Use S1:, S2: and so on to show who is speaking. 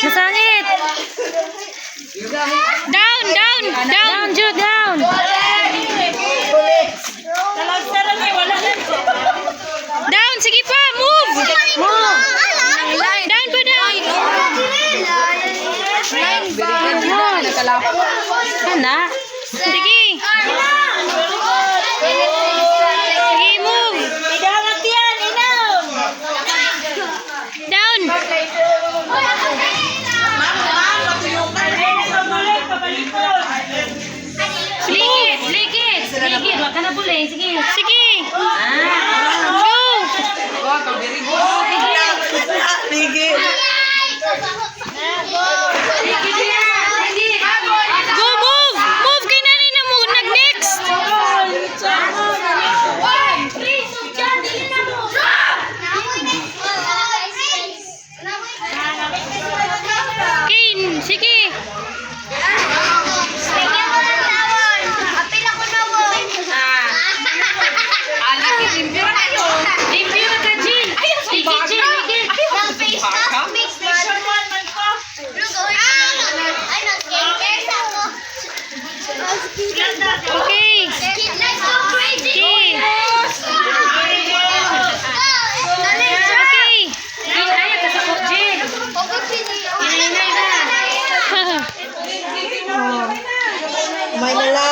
S1: Masangit. Down, down, down, Jude, down. Down, sige pa, move. Move. Down pa, down. Ano? Sige. Sige, move. Down. Ligit, ligit. Ligit, wag ka na buling. Sige. Sige. Go.
S2: Ligit.
S1: Go, move. Move kay nani na mo. Nag-next. Kin, sige. Limpyo na ka, Jin. Sige, Jin, ligit. Okay. Sige. Okay. Inaya ka sa Jin. Inay na.
S2: May nala.